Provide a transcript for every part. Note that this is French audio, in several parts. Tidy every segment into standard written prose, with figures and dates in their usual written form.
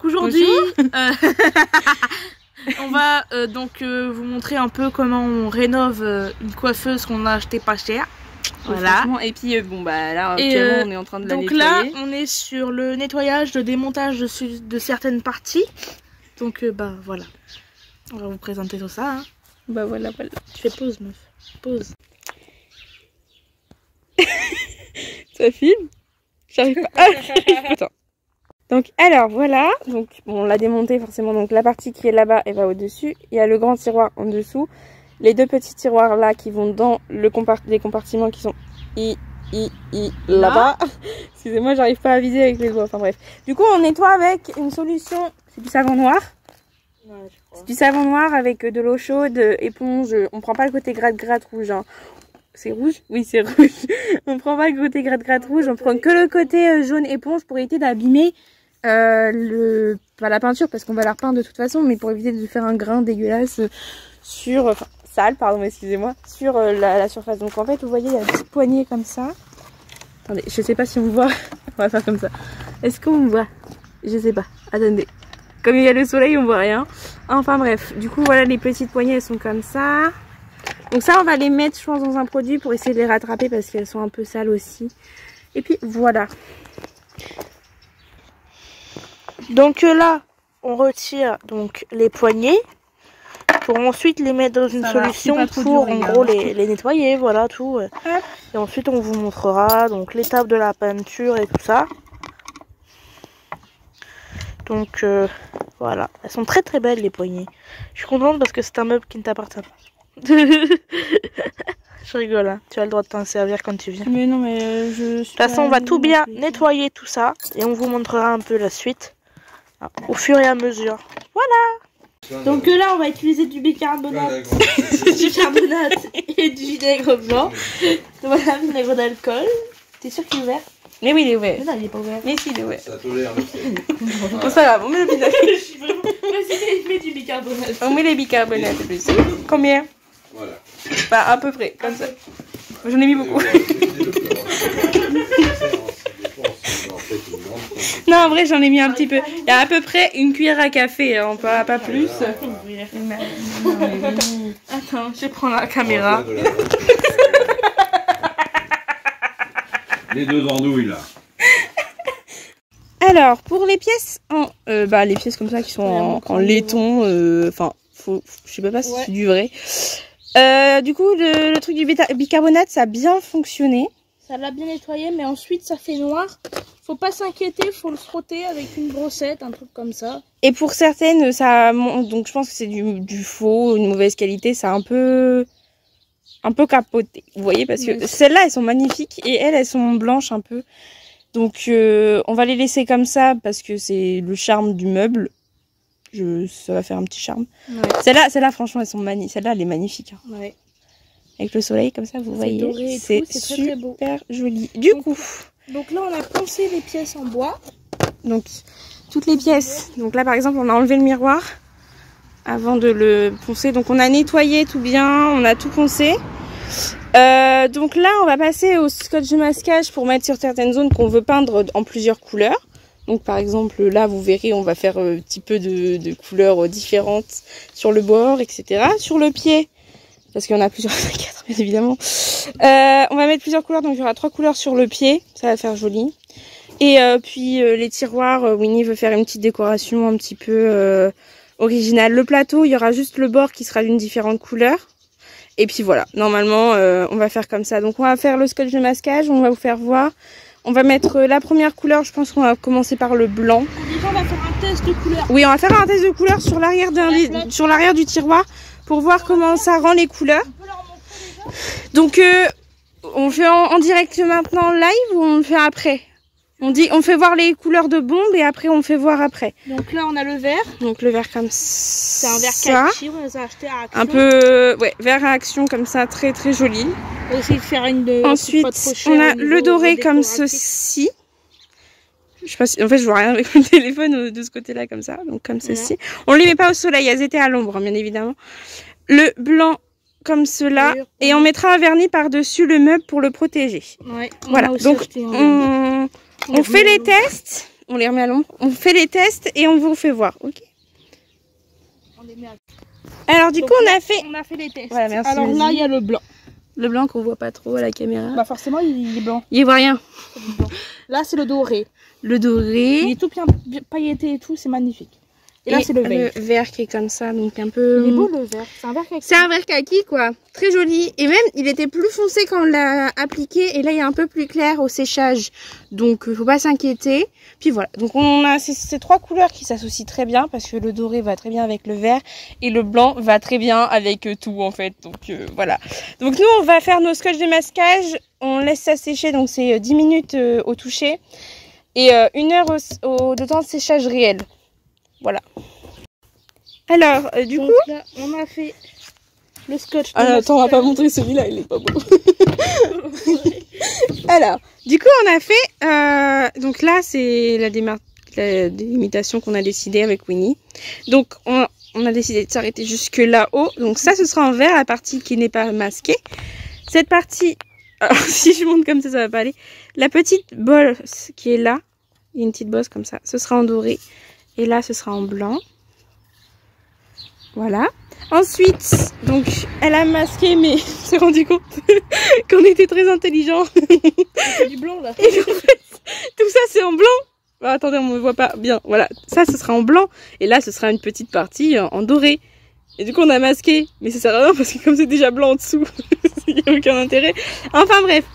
aujourd'hui, on va vous montrer un peu comment on rénove une coiffeuse qu'on a achetée pas cher. Voilà. Et puis bon bah là actuellement on est en train de la nettoyer. Donc là on est sur le nettoyage, le démontage de certaines parties. Donc bah voilà. On va vous présenter tout ça. Hein. Bah voilà. Tu fais pause meuf. Pause. Ça filme? J'arrive pas. Ah, attends. Donc alors voilà, donc bon, on l'a démonté forcément, donc la partie qui est là-bas elle va au-dessus, il y a le grand tiroir en dessous, les deux petits tiroirs là qui vont dans les compartiments qui sont là-bas. Excusez-moi, j'arrive pas à viser avec les doigts, enfin bref. Du coup on nettoie avec une solution, c'est du savon noir. Ouais, c'est du savon noir avec de l'eau chaude, éponge, on prend pas le côté gratte rouge hein. C'est rouge? Oui, c'est rouge. On prend pas le côté gratte rouge, on prend que le côté jaune éponge pour éviter d'abîmer pas la peinture parce qu'on va la repeindre de toute façon, mais pour éviter de faire un grain dégueulasse sur, enfin sale, pardon, excusez-moi, sur la surface. Donc en fait, vous voyez, il y a une petite poignée comme ça. Attendez, je sais pas si on me voit. On va faire comme ça. Est-ce qu'on me voit? Je sais pas. Attendez. Comme il y a le soleil, on voit rien. Enfin bref, du coup voilà, les petites poignées elles sont comme ça. Donc ça on va les mettre je pense dans un produit pour essayer de les rattraper parce qu'elles sont un peu sales aussi. Et puis voilà. Donc là on retire donc les poignées pour ensuite les mettre dans une solution pour en gros les nettoyer, voilà tout. Et ensuite on vous montrera donc l'étape de la peinture et tout ça. Donc voilà, elles sont très très belles les poignées. Je suis contente parce que c'est un meuble qui ne t'appartient pas. Je rigole, hein. Tu as le droit de t'en servir quand tu viens. Mais non, mais je suis. De toute façon, on va tout bien nettoyer tout ça et on vous montrera un peu la suite au fur et à mesure. Voilà. Donc là, on va utiliser du bicarbonate, et du vinaigre blanc. Voilà, vinaigre d'alcool. T'es sûr qu'il est ouvert? Mais oui, il est ouvert. Mais non, il est pas ouvert. Mais si, il est ouvert. Ça tolère le sel. C'est pas grave, on met le vinaigre. Je suis vraiment. Vas-y, mets du bicarbonate. On met les bicarbonates plus. Combien? Voilà. Bah, à peu près, comme ça. J'en ai mis beaucoup. Non, en vrai, j'en ai mis un petit peu. Il y a à peu près une cuillère à café, hein, pas plus. Attends, je prends la caméra. Les deux andouilles là. Alors, pour les pièces les pièces comme ça qui sont en laiton, enfin, je sais pas si c'est du vrai. Du coup, le truc du bicarbonate, ça a bien fonctionné. Ça l'a bien nettoyé, mais ensuite ça fait noir. Faut pas s'inquiéter, faut le frotter avec une brossette, un truc comme ça. Et pour certaines, ça donc je pense que c'est du faux, une mauvaise qualité, ça a un peu capoté. Vous voyez, parce que celles-là, elles sont magnifiques et elles sont blanches un peu. Donc on va les laisser comme ça parce que c'est le charme du meuble. Ça va faire un petit charme. Ouais. Celles-là, franchement, elles sont magnifiques. Celle-là, elle est magnifique. Hein. Ouais. Avec le soleil comme ça, vous voyez, c'est super beau. Joli. Du coup, donc là, on a poncé les pièces en bois. Donc toutes les pièces. Donc là, par exemple, on a enlevé le miroir avant de le poncer. Donc on a nettoyé tout bien, on a tout poncé. Donc là, on va passer au scotch de masquage pour mettre sur certaines zones qu'on veut peindre en plusieurs couleurs. Donc par exemple, là, vous verrez, on va faire un petit peu de couleurs différentes sur le bord, etc. Sur le pied, parce qu'il y en a plusieurs, bien évidemment. On va mettre plusieurs couleurs, donc il y aura 3 couleurs sur le pied, ça va faire joli. Et puis les tiroirs, Winnie veut faire une petite décoration un petit peu originale. Le plateau, il y aura juste le bord qui sera d'une différente couleur. Et puis voilà, normalement, on va faire comme ça. Donc on va faire le scotch de masquage, on va vous faire voir. On va mettre la première couleur, je pense qu'on va commencer par le blanc. Déjà, on va faire un test de couleur. Oui, on va faire un test de couleur sur l'arrière du tiroir pour voir comment ça rend les couleurs. Donc, on fait en direct maintenant live ou on le fait après? On fait voir les couleurs de bombe et après on fait voir après. Donc là, on a le vert. Donc le vert comme ça. C'est un vert Kachi, on les a achetés à Action. Un peu, ouais, vert à Action comme ça, très très joli. On va essayer de faire une Ensuite, on a le doré comme ceci. Je sais pas si, en fait, je vois rien avec le téléphone de ce côté-là comme ça, donc comme ceci. On les met pas au soleil, elles étaient à l'ombre, bien évidemment. Le blanc comme cela, et on mettra un vernis par-dessus le meuble pour le protéger. Ouais, voilà, donc on fait les tests on les remet à l'ombre, on fait les tests et on vous fait voir, ok? On les met à... Alors du coup là, on a fait les tests. Voilà, merci. Alors là, il y a le blanc. Le blanc qu'on voit pas trop à la caméra. Bah forcément, il est blanc. Il voit rien. Là, c'est le doré. Le doré. Il est tout bien pailleté et tout, c'est magnifique. Et là, c'est le vert. Le vert qui est comme ça, donc un peu... Il est beau le vert, c'est un vert kaki. C'est un vert kaki quoi, très joli. Et même, il était plus foncé quand on l'a appliqué. Et là, il est un peu plus clair au séchage. Donc, faut pas s'inquiéter. Puis voilà, donc on a ces trois couleurs qui s'associent très bien. Parce que le doré va très bien avec le vert. Et le blanc va très bien avec tout en fait. Donc voilà. Donc nous, on va faire nos scotch de masquage. On laisse ça sécher, donc c'est 10 minutes au toucher. Et 1 heure de temps de séchage réel. Voilà. Alors, du coup... Là, on a fait le scotch. Attends, on va pas montrer celui-là, il est pas beau. Alors, du coup, on a fait... donc là, c'est la délimitation qu'on a décidé avec Winnie. Donc, on a décidé de s'arrêter jusque là-haut. Donc ça, ce sera en vert, la partie qui n'est pas masquée. Cette partie... Alors, si je monte comme ça va pas aller. La petite bosse qui est là, il y a une petite bosse comme ça, ce sera en doré. Et là, ce sera en blanc. Voilà. Ensuite, donc, elle a masqué, mais on s'est rendu compte qu'on était très intelligents. C'est du blanc, là. Et en fait, tout ça, c'est en blanc. Bah, attendez, on ne me voit pas bien. Voilà, ça, ce sera en blanc. Et là, ce sera une petite partie en doré. Et du coup, on a masqué. Mais ça sert à rien parce que comme c'est déjà blanc en dessous, il n'y a aucun intérêt. Enfin, bref.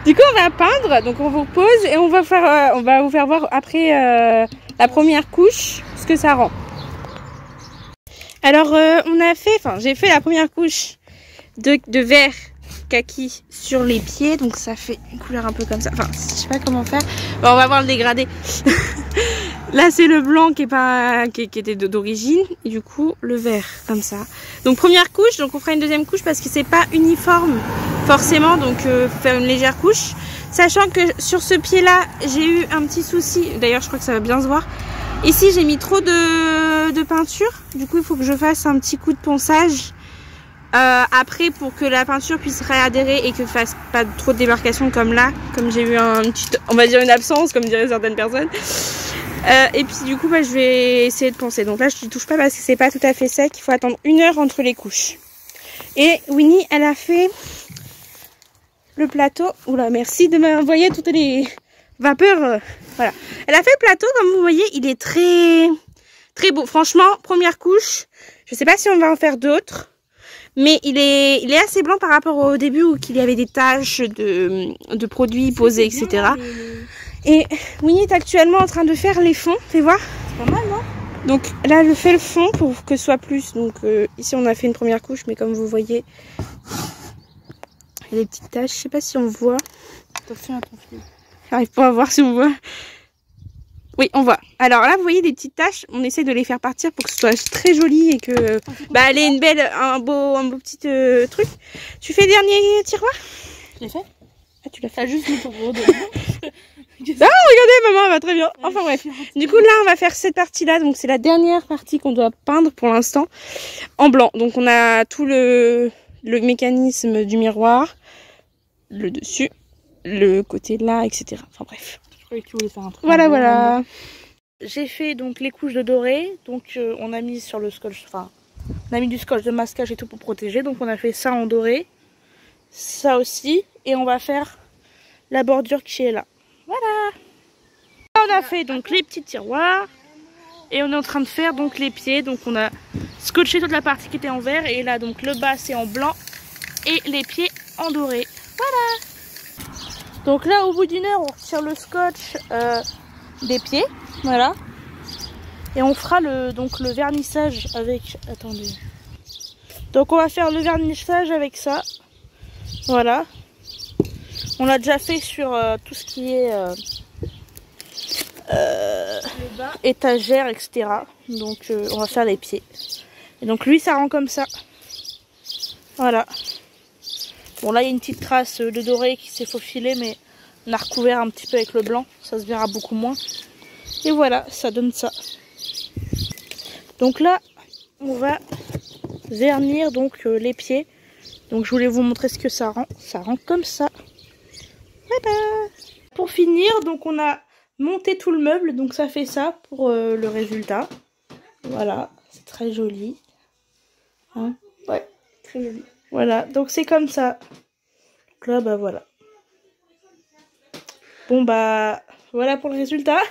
Du coup, on va peindre. Donc, on vous pose et on va vous faire voir après la première couche ce que ça rend. Alors, j'ai fait la première couche de vert kaki sur les pieds. Donc, ça fait une couleur un peu comme ça. Enfin, je sais pas comment faire. Bon, on va voir le dégradé. Là, c'est le blanc qui était d'origine. Et du coup, le vert, comme ça. Donc, première couche. Donc, on fera une deuxième couche parce que c'est pas uniforme, forcément. Donc, faire une légère couche. Sachant que sur ce pied-là, j'ai eu un petit souci. D'ailleurs, je crois que ça va bien se voir. Ici, j'ai mis trop de peinture. Du coup, il faut que je fasse un petit coup de ponçage. Après, pour que la peinture puisse réadhérer et que fasse pas trop de démarcation comme là. Comme j'ai eu on va dire une absence, comme diraient certaines personnes. Et puis du coup je vais essayer de poncer. Donc là je ne touche pas parce que c'est pas tout à fait sec. Il faut attendre 1 heure entre les couches. Et Winnie elle a fait le plateau. Oula, merci de m'envoyer toutes les vapeurs. Voilà. Elle a fait le plateau, comme vous voyez, il est très très beau. Franchement, première couche. Je sais pas si on va en faire d'autres. Mais il est assez blanc par rapport au début où il y avait des taches de produits posés, etc. Et Winnie est actuellement en train de faire les fonds, fais voir. C'est pas mal, non? Donc là, je fais le fond pour que ce soit plus. Donc ici, on a fait une première couche, mais comme vous voyez, il y a des petites taches. Je sais pas si on voit. Attention à ton fil. J'arrive pas à voir si on voit. Oui, on voit. Alors là, vous voyez des petites taches. On essaie de les faire partir pour que ce soit très joli et que elle ait un beau petit truc. Tu fais le dernier tiroir? Je l'ai fait. Ah, tu l'as fait. T'as juste mis ton gros dos. Ah, regardez, maman, elle va très bien. Enfin bref. Du coup, là, on va faire cette partie-là. Donc, c'est la dernière partie qu'on doit peindre pour l'instant en blanc. Donc, on a tout le mécanisme du miroir, le dessus, le côté là, etc. Enfin bref. Je croyais que tu voulais faire un truc. Voilà. J'ai fait donc les couches de doré. Donc, on a mis sur le scotch. Enfin, on a mis du scotch de masquage et tout pour protéger. Donc, on a fait ça en doré. Ça aussi. Et on va faire la bordure qui est là. Voilà. On a fait donc les petits tiroirs et on est en train de faire donc les pieds. Donc on a scotché toute la partie qui était en vert et là donc le bas c'est en blanc et les pieds en doré. Voilà. Donc là au bout d'1 heure on retire le scotch des pieds. Voilà. Et on fera le vernissage avec... Attendez. Donc on va faire le vernissage avec ça. Voilà. On l'a déjà fait sur tout ce qui est étagère, etc. Donc on va faire les pieds. Et donc lui ça rend comme ça. Voilà. Bon là il y a une petite trace de doré qui s'est faufilée mais on a recouvert un petit peu avec le blanc. Ça se verra beaucoup moins. Et voilà, ça donne ça. Donc là on va vernir donc les pieds. Donc je voulais vous montrer ce que ça rend. Ça rend comme ça. Voilà. Pour finir, donc on a monter tout le meuble, donc ça fait ça pour le résultat. Voilà, c'est très joli. Hein? Ouais, très joli. Voilà, donc c'est comme ça. Donc là, bah voilà. Bon, bah voilà pour le résultat.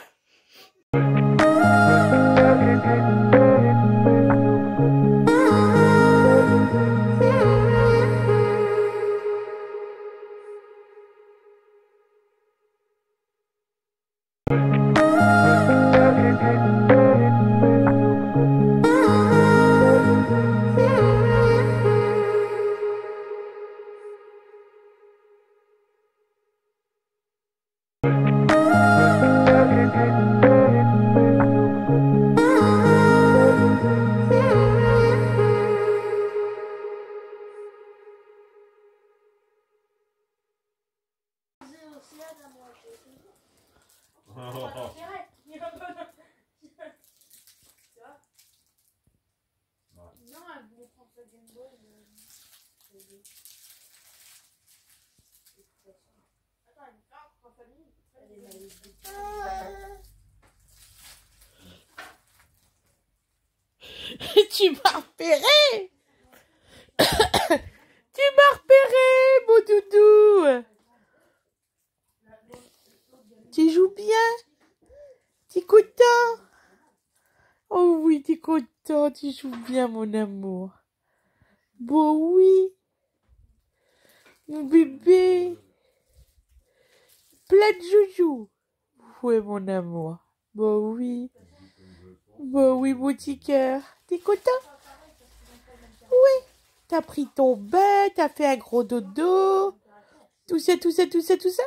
Tu m'as repéré. Tu m'as repéré, mon doudou. Tu joues bien. Tu es content. Oh oui, tu es content. Tu joues bien, mon amour. Bon, oui. Mon bébé. Plein de joujou. Oui, mon amour. Bon, oui. Bon, oui, mon petit cœur. T'es content? Oui. T'as pris ton bain, t'as fait un gros dodo. Tout ça, tout ça, tout ça, tout ça.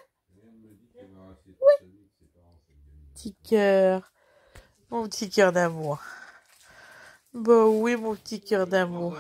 Oui. Petit cœur. Mon petit cœur d'amour. Bon, oui, mon petit cœur d'amour.